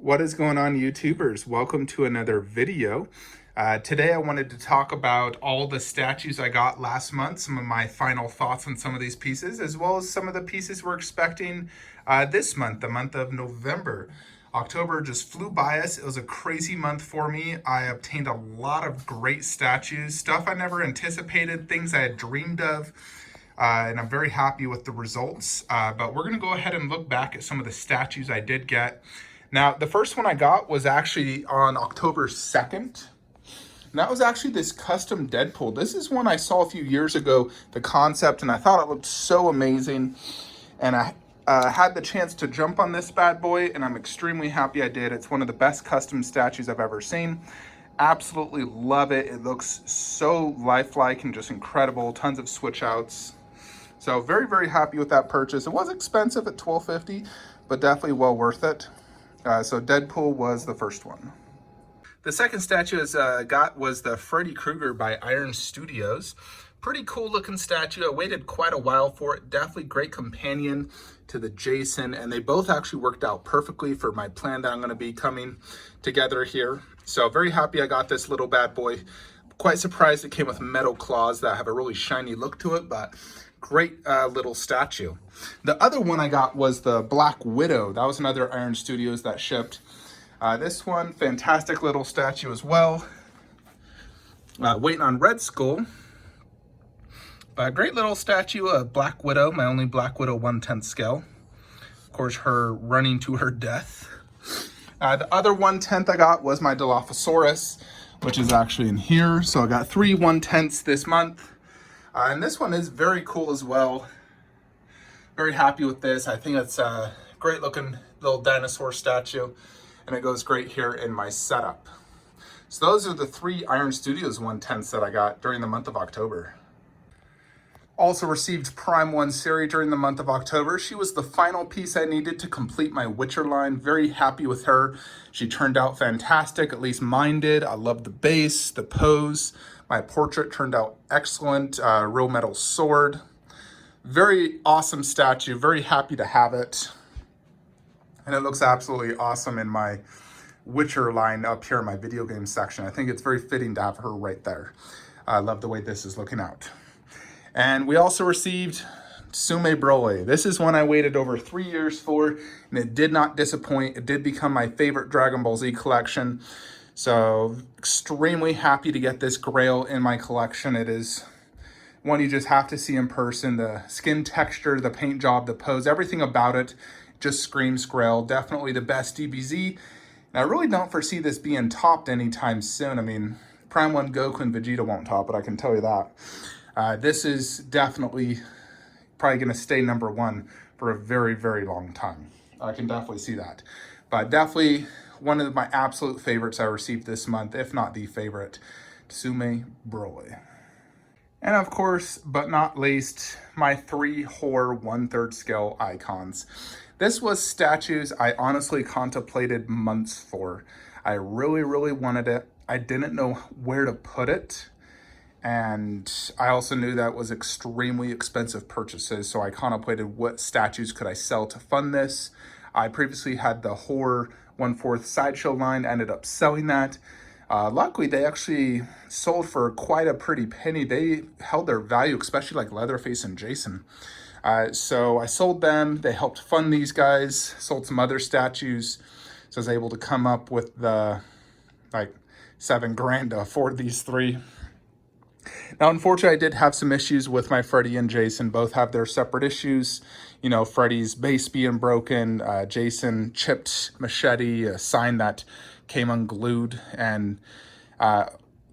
What is going on, YouTubers? Welcome to another video. Today I wanted to talk about all the statues I got last month, some of my final thoughts on some of these pieces, as well as some of the pieces we're expecting this month, the month of November. October just flew by us. It was a crazy month for me. I obtained a lot of great statues, stuff I never anticipated, things I had dreamed of. And I'm very happy with the results. But we're going to go ahead and look back at some of the statues I did get. Now, the first one I got was actually on October 2nd. And that was actually this custom Deadpool. This is one I saw a few years ago, the concept, and I thought it looked so amazing. And I had the chance to jump on this bad boy, and I'm extremely happy I did. It's one of the best custom statues I've ever seen. Absolutely love it. It looks so lifelike and just incredible. Tons of switch outs. So very, very happy with that purchase. It was expensive at $12.50, but definitely well worth it. So Deadpool was the first one. The second statue I got was the Freddy Krueger by Iron Studios. Pretty cool looking statue. I waited quite a while for it. Definitely great companion to the Jason, and they both actually worked out perfectly for my plan that I'm going to be coming together here. So very happy I got this little bad boy. Quite surprised it came with metal claws that have a really shiny look to it, but great little statue. The other one I got was the Black Widow. That was another Iron Studios that shipped. This one, fantastic little statue as well. Waiting on Red Skull. Great little statue of Black Widow, my only Black Widow 1/10 scale. Of course, her running to her death. The other 1/10 I got was my Dilophosaurus, which is actually in here. So I got 3 1/10s this month. And this one is very cool as well. Very happy with this. I think it's a great looking little dinosaur statue, and it goes great here in my setup. So those are the 3 Iron Studios 1/10s that I got during the month of October. Also received Prime 1 Siri during the month of October. She was the final piece I needed to complete my Witcher line. Very happy with her. She turned out fantastic, at least mine did. I love the base, the pose. My portrait turned out excellent. Real metal sword. Very awesome statue. Very happy to have it. And it looks absolutely awesome in my Witcher line up here in my video game section. I think it's very fitting to have her right there. I love the way this is looking out. And we also received Sume Broly. This is one I waited over 3 years for, and it did not disappoint. It did become my favorite Dragon Ball Z collection. So extremely happy to get this Grail in my collection. It is one you just have to see in person. The skin texture, the paint job, the pose, everything about it just screams Grail. Definitely the best DBZ. And I really don't foresee this being topped anytime soon. I mean, Prime 1 Goku and Vegeta won't top it, I can tell you that. This is definitely probably going to stay number 1 for a very, very long time. I can definitely see that. But definitely one of my absolute favorites I received this month, if not the favorite, Sume Broly. And of course, but not least, my 3 horror 1/3 scale icons. This was statues I honestly contemplated months for. I really, really wanted it. I didn't know where to put it. And I also knew that was extremely expensive purchases, so I contemplated what statues could I sell to fund this. I previously had the horror 1/4 sideshow line, ended up selling that. Luckily, they actually sold for quite a pretty penny. They held their value, especially like Leatherface and Jason. So I sold them. They helped fund these guys, sold some other statues. So I was able to come up with the like $7,000 to afford these 3. Now, unfortunately, I did have some issues with my Freddy and Jason. Both have their separate issues. You know, Freddy's base being broken, Jason chipped machete, a sign that came unglued, and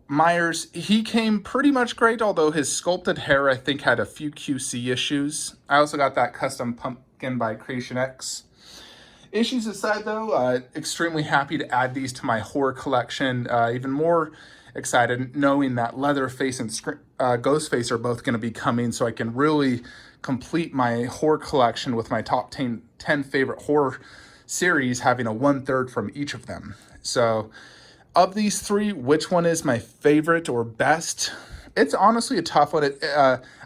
Myers, he came pretty much great, although his sculpted hair, I think, had a few QC issues. I also got that custom pumpkin by Creation X. Issues aside, though, extremely happy to add these to my horror collection. Even more excited knowing that Leatherface and Ghostface are both going to be coming, so I can really complete my horror collection with my top 10 favorite horror series, having a 1/3 from each of them. So of these 3, which one is my favorite or best? It's honestly a tough one.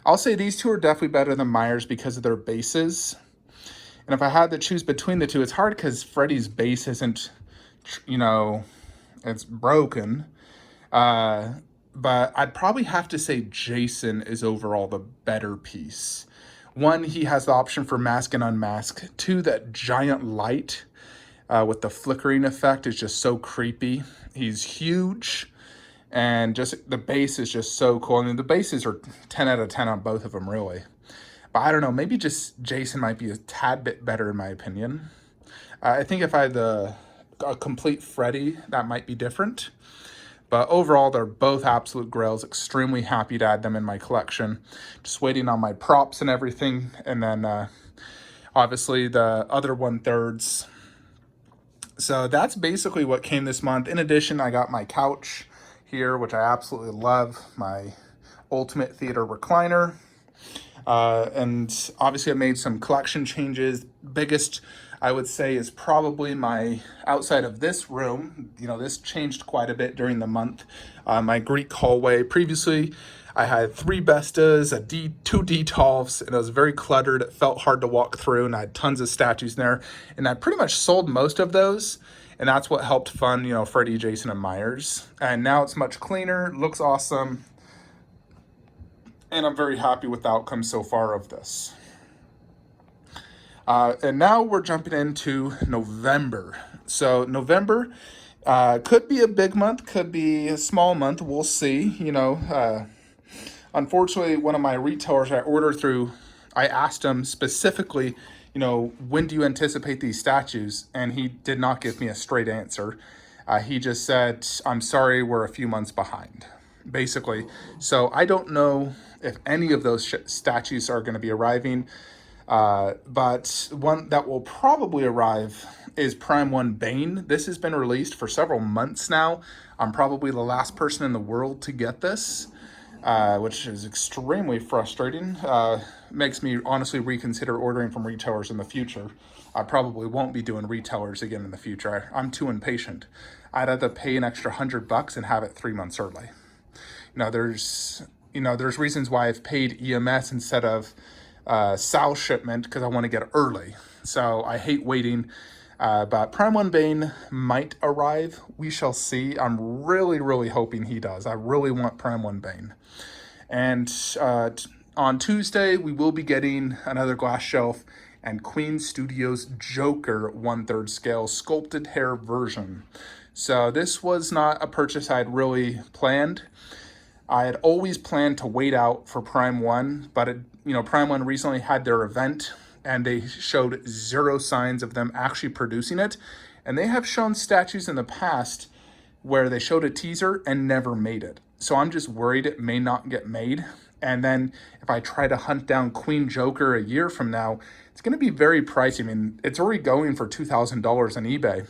I'll say these 2 are definitely better than Myers because of their bases. And if I had to choose between the 2, it's hard because Freddy's base isn't you know, it's broken. But I'd probably have to say Jason is overall the better piece. One, he has the option for mask and unmask. Two, that giant light with the flickering effect is just so creepy. He's huge, and just the base is just so cool. I mean, the bases are 10 out of 10 on both of them, really. But I don't know, maybe just Jason might be a tad bit better in my opinion. I think if I had a complete Freddy, that might be different. But overall, they're both absolute grails. Extremely happy to add them in my collection. Just waiting on my props and everything. And then obviously the other 1/3s. So that's basically what came this month. In addition, I got my couch here, which I absolutely love. My Ultimate Theater recliner. And obviously I made some collection changes. Biggest, I would say, is probably my outside of this room. You know, this changed quite a bit during the month. My Greek hallway. Previously, I had 3 Bestas, 2 Detolfs, and it was very cluttered. It felt hard to walk through, and I had tons of statues in there. And I pretty much sold most of those, and that's what helped fund, you know, Freddy, Jason, and Myers. And now it's much cleaner, looks awesome, and I'm very happy with the outcome so far of this. And now we're jumping into November. So November could be a big month, could be a small month. We'll see. You know, unfortunately, one of my retailers I ordered through, I asked him specifically, you know, when do you anticipate these statues? And he did not give me a straight answer. He just said, I'm sorry, we're a few months behind, basically. So I don't know if any of those statues are going to be arriving. But one that will probably arrive is Prime 1 Bane. This has been released for several months now. I'm probably the last person in the world to get this, which is extremely frustrating. Makes me honestly reconsider ordering from retailers in the future. I probably won't be doing retailers again in the future. I'm too impatient. I'd have to pay an extra $100 and have it 3 months early. There's reasons why I've paid EMS instead of Sal shipment, because I want to get it early. So I hate waiting. But Prime 1 Bane might arrive. We shall see. I'm really, really hoping he does. I really want Prime 1 Bane. And on Tuesday, we will be getting another glass shelf and Queen Studios Joker 1/3 scale sculpted hair version. So this was not a purchase I had really planned. I had always planned to wait out for Prime 1, but Prime 1 recently had their event and they showed zero signs of them actually producing it. And they have shown statues in the past where they showed a teaser and never made it. So I'm just worried it may not get made. And then if I try to hunt down Queen Joker a year from now, it's going to be very pricey. I mean, it's already going for $2,000 on eBay.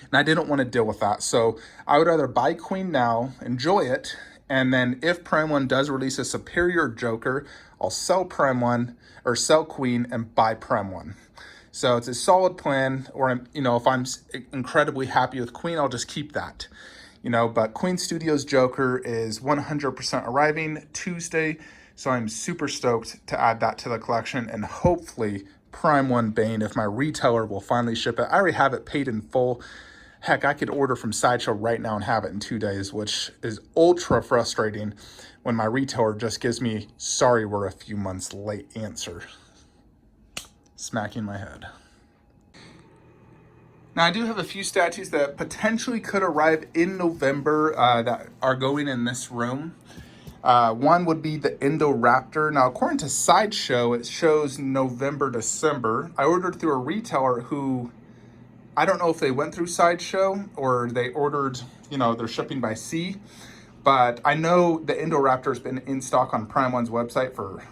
And I didn't want to deal with that. So I would rather buy Queen now, enjoy it, and then if Prime 1 does release a superior Joker, I'll sell Prime 1 or sell Queen and buy Prime 1. So it's a solid plan. Or, if I'm incredibly happy with Queen, I'll just keep that. But Queen Studios Joker is 100% arriving Tuesday. So I'm super stoked to add that to the collection, and hopefully Prime 1 Bane, if my retailer will finally ship it. I already have it paid in full. Heck, I could order from Sideshow right now and have it in 2 days, which is ultra frustrating when my retailer just gives me, sorry, we're a few months late answer. Smacking my head. Now, I do have a few statues that potentially could arrive in November that are going in this room. One would be the Indoraptor. Now, according to Sideshow, it shows November, December. I ordered through a retailer who, I don't know if they went through Sideshow or they ordered, they're shipping by sea. But I know the Indoraptor's been in stock on Prime 1's website for,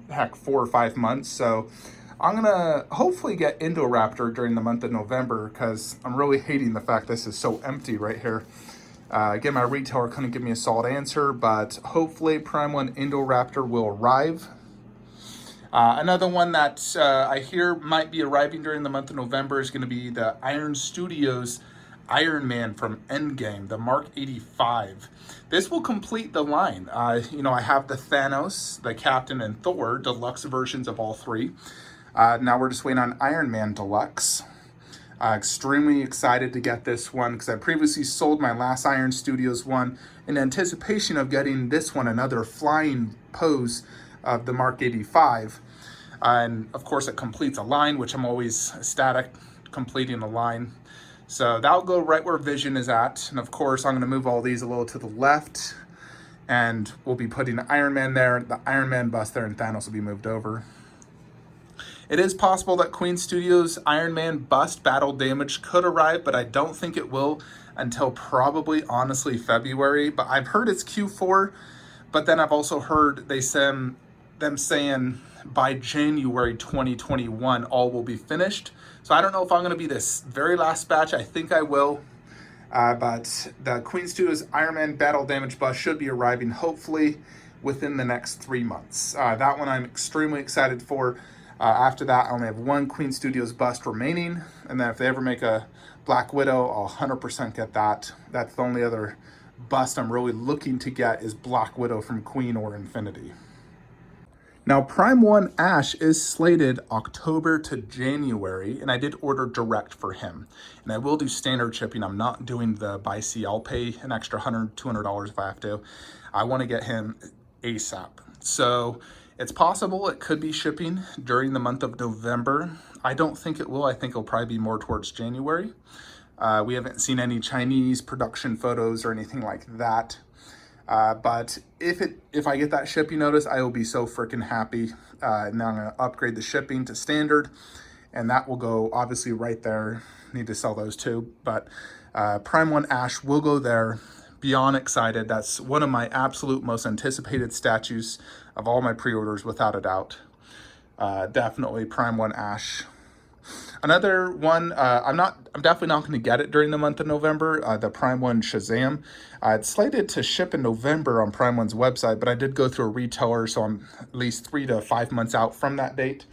4 or 5 months. So I'm going to hopefully get Indoraptor during the month of November, because I'm really hating the fact this is so empty right here. Again, my retailer couldn't give me a solid answer, but hopefully Prime 1 Indoraptor will arrive. Another one that I hear might be arriving during the month of November is going to be the Iron Studios Iron Man from Endgame, the Mark 85. This will complete the line. I have the Thanos, the Captain, and Thor deluxe versions of all 3. Now we're just waiting on Iron Man Deluxe. Extremely excited to get this one because I previously sold my last Iron Studios one in anticipation of getting this one, another flying pose of the Mark 85. And of course it completes a line, which I'm always ecstatic completing a line. So that'll go right where Vision is at. And of course I'm gonna move all these a little to the left, and we'll be putting Iron Man there, the Iron Man bust there, and Thanos will be moved over. It is possible that Queen Studios Iron Man bust Battle Damage could arrive, but I don't think it will until probably, honestly, February. But I've heard it's Q4, but then I've also heard them saying by January 2021, all will be finished. So I don't know if I'm going to be this very last batch. I think I will. But the Queen Studios Iron Man Battle Damage bust should be arriving hopefully within the next 3 months. That one I'm extremely excited for. After that, I only have one Queen Studios bust remaining. And then if they ever make a Black Widow, I'll 100% get that. That's the only other bust I'm really looking to get is Black Widow from Queen or Infinity. Now, Prime 1 Ash is slated October to January, and I did order direct for him. And I will do standard shipping. I'm not doing the by sea. I'll pay an extra $100, $200 if I have to. I want to get him ASAP. So it's possible it could be shipping during the month of November. I don't think it will. I think it'll probably be more towards January. We haven't seen any Chinese production photos or anything like that. But if I get that shipping notice, I will be so freaking happy. Now I'm gonna upgrade the shipping to standard, and that will go obviously right there. Need to sell those too, but Prime 1 Ash will go there. Beyond excited. That's one of my absolute most anticipated statues of all my pre-orders, without a doubt. Definitely Prime 1 Ash. Another one, I'm definitely not going to get it during the month of November, the Prime 1 Shazam. It's slated to ship in November on Prime 1's website, but I did go through a retailer, so I'm at least 3 to 5 months out from that date.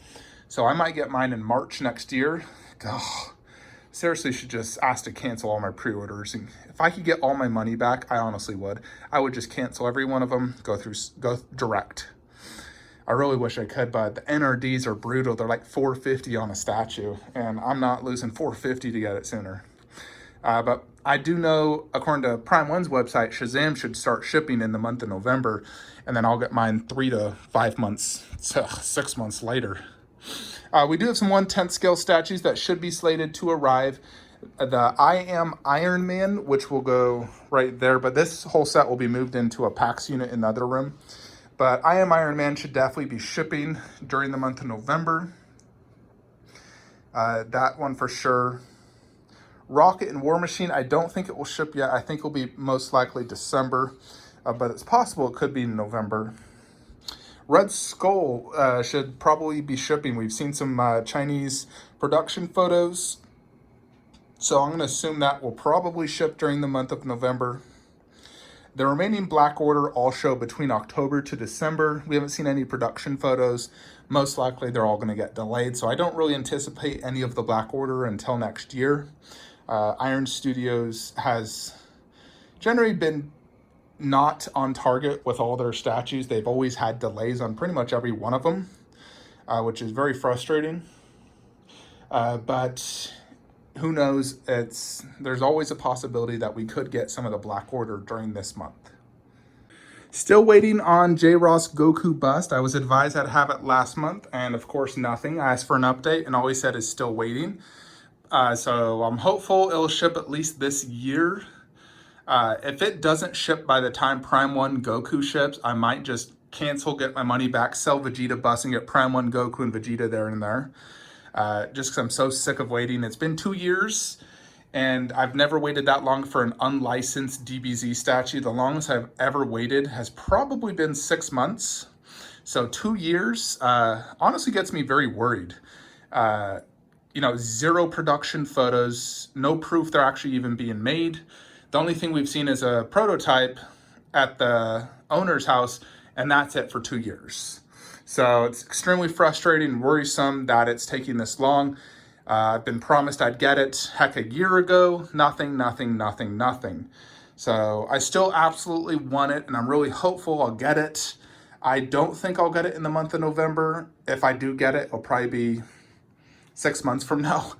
So I might get mine in March next year. Oh, seriously should just ask to cancel all my pre-orders. And if I could get all my money back, I honestly would. I would just cancel every one of them, go direct. I really wish I could, but the NRDs are brutal. They're like $450 on a statue, and I'm not losing $450 to get it sooner. But I do know, according to Prime 1's website, Shazam should start shipping in the month of November, and then I'll get mine 3 to 5 months, 6 months later. We do have some 1/10 scale statues that should be slated to arrive. The I Am Iron Man, which will go right there, but this whole set will be moved into a PAX unit in the other room. But I Am Iron Man should definitely be shipping during the month of November. That one for sure. Rocket and War Machine, I don't think it will ship yet. I think it will be most likely December, but it's possible it could be November. Red Skull should probably be shipping. We've seen some Chinese production photos, so I'm going to assume that will probably ship during the month of November. The remaining Black Order all show between October to December. We haven't seen any production photos. Most likely they're all going to get delayed, so I don't really anticipate any of the Black Order until next year. Iron Studios has generally been not on target with all their statues. They've always had delays on pretty much every one of them, which is very frustrating. But who knows? There's always a possibility that we could get some of the Black Order during this month. Still waiting on J. Ross Goku bust. I was advised I'd have it last month, and of course nothing. I asked for an update, and all he said is still waiting. So I'm hopeful it'll ship at least this year. If it doesn't ship by the time Prime 1 Goku ships, I might just cancel, get my money back, sell Vegeta bus, and get Prime 1 Goku and Vegeta there and there. Just because I'm so sick of waiting. It's been 2 years, and I've never waited that long for an unlicensed DBZ statue. The longest I've ever waited has probably been 6 months. So 2 years honestly gets me very worried. Zero production photos, no proof they're actually even being made. The only thing we've seen is a prototype at the owner's house, and that's it for 2 years. So it's extremely frustrating and worrisome that it's taking this long. I've been promised I'd get it, heck, a year ago. Nothing. So I still absolutely want it, and I'm really hopeful I'll get it. I don't think I'll get it in the month of November. If I do get it, it'll probably be 6 months from now.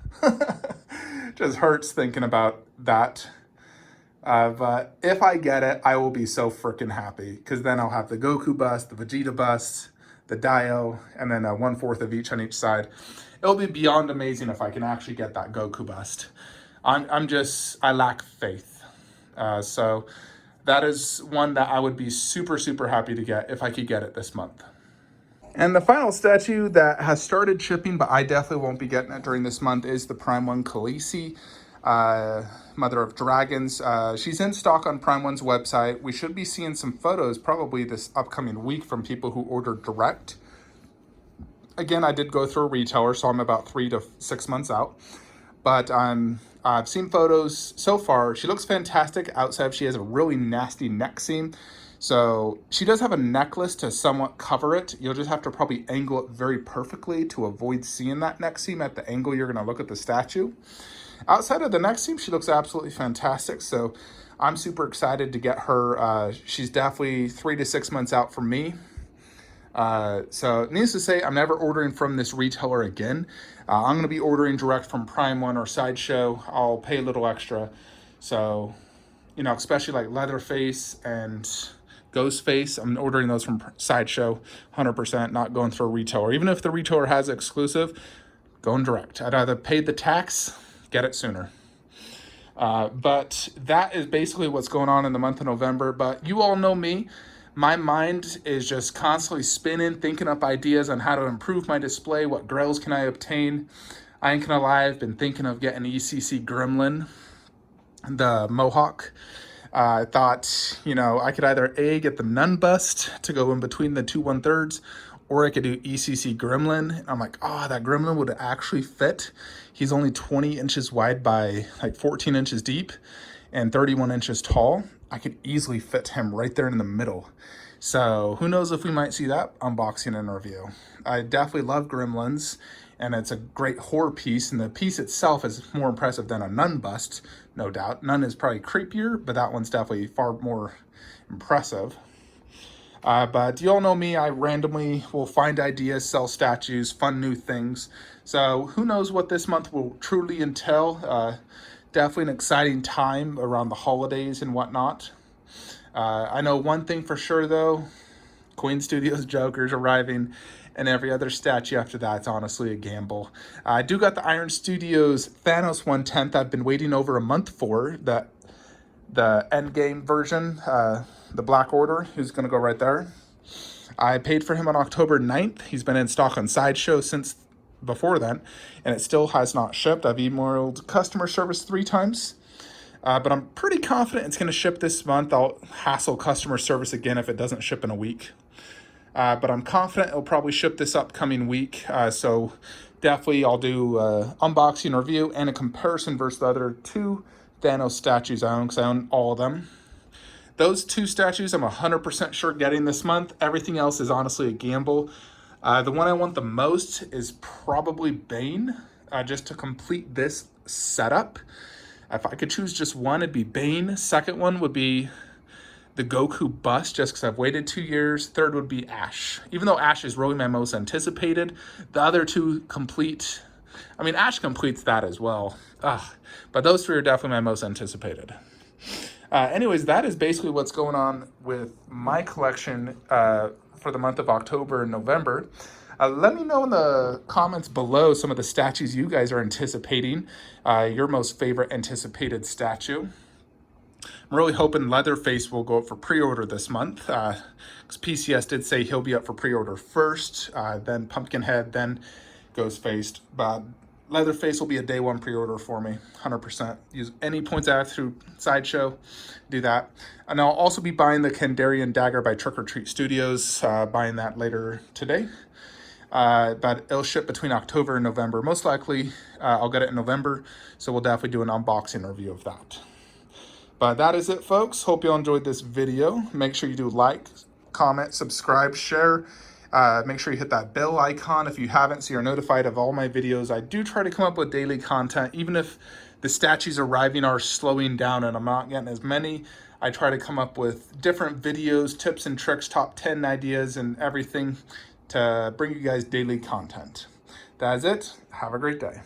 just hurts thinking about that. But if I get it, I will be so freaking happy, because then I'll have the Goku bust, the Vegeta bust, the Dio, and then 1/4 of each on each side. It'll be beyond amazing if I can actually get that Goku bust. I lack faith. So that is one that I would be super, super happy to get if I could get it this month. And the final statue that has started shipping, but I definitely won't be getting it during this month, is the Prime 1 Khaleesi, Mother of Dragons. She's in stock on Prime 1's website. We should be seeing some photos probably this upcoming week from people who ordered direct. Again, I did go through a retailer, so I'm about 3 to 6 months out. But I've seen photos so far. She looks fantastic. Outside, she has a really nasty neck seam. So she does have a necklace to somewhat cover it. You'll just have to probably angle it very perfectly to avoid seeing that neck seam at the angle you're going to look at the statue. Outside of the neck seam, she looks absolutely fantastic. So I'm super excited to get her. She's definitely 3 to 6 months out from me. So needless to say, I'm never ordering from this retailer again. I'm going to be ordering direct from Prime 1 or Sideshow. I'll pay a little extra. So, you know, especially like Leatherface and Ghostface, I'm ordering those from Sideshow 100%, not going through a retailer. Even if the retailer has exclusive, going direct. I'd either pay the tax, get it sooner. But that is basically what's going on in the month of November. But you all know me. My mind is just constantly spinning, thinking up ideas on how to improve my display. What grails can I obtain? I ain't gonna lie, I've been thinking of getting ECC Gremlin, the Mohawk. I thought, you know, I could either A, get the Nun Bust to go in between the 2 1/3s, or I could do ECC Gremlin. I'm like, oh, that Gremlin would actually fit. He's only 20 inches wide by like 14 inches deep and 31 inches tall. I could easily fit him right there in the middle. So who knows if we might see that unboxing and review. I definitely love Gremlins, and it's a great horror piece, and the piece itself is more impressive than a Nun Bust, no doubt. Nun is probably creepier, but that one's definitely far more impressive. But you all know me, I randomly will find ideas, sell statues, fun new things. So who knows what this month will truly entail. Definitely an exciting time around the holidays and whatnot. I know one thing for sure, though. Queen Studios Joker's arriving, and every other statue after that's honestly a gamble. I do got the Iron Studios Thanos 1/10 I've been waiting over a month for, the Endgame version, the Black Order, who's going to go right there. I paid for him on October 9th. He's been in stock on Sideshow since before then, and it still has not shipped. I've emailed customer service 3 times. But I'm pretty confident it's going to ship this month. I'll hassle customer service again if it doesn't ship in a week. But I'm confident it'll probably ship this upcoming week. So definitely I'll do unboxing review and a comparison versus the other 2 Thanos statues I own, because I own all of them. Those 2 statues I'm 100% sure getting this month. Everything else is honestly a gamble. The one I want the most is probably Bane, just to complete this setup. If I could choose just one, it'd be Bane. Second one would be the Goku bust, just because I've waited 2 years. Third would be Ash. Even though Ash is really my most anticipated, the other 2 complete. I mean, Ash completes that as well. But those 3 are definitely my most anticipated. Anyways, that is basically what's going on with my collection for the month of October and November. Let me know in the comments below some of the statues you guys are anticipating, your most favorite anticipated statue. I'm really hoping Leatherface will go up for pre-order this month, because PCS did say he'll be up for pre-order first, then Pumpkinhead, then Ghostface. But Leatherface will be a day 1 pre-order for me, 100%. Use any points I have through Sideshow, do that. And I'll also be buying the Kandarian Dagger by Trick or Treat Studios, buying that later today. But it'll ship between October and November. Most likely, I'll get it in November, so we'll definitely do an unboxing review of that. But that is it, folks. Hope you all enjoyed this video. Make sure you do like, comment, subscribe, share. Make sure you hit that bell icon if you haven't, so you're notified of all my videos. I do try to come up with daily content, even if the statues arriving are slowing down and I'm not getting as many. I try to come up with different videos, tips and tricks, top 10 ideas and everything to bring you guys daily content. That's it. Have a great day.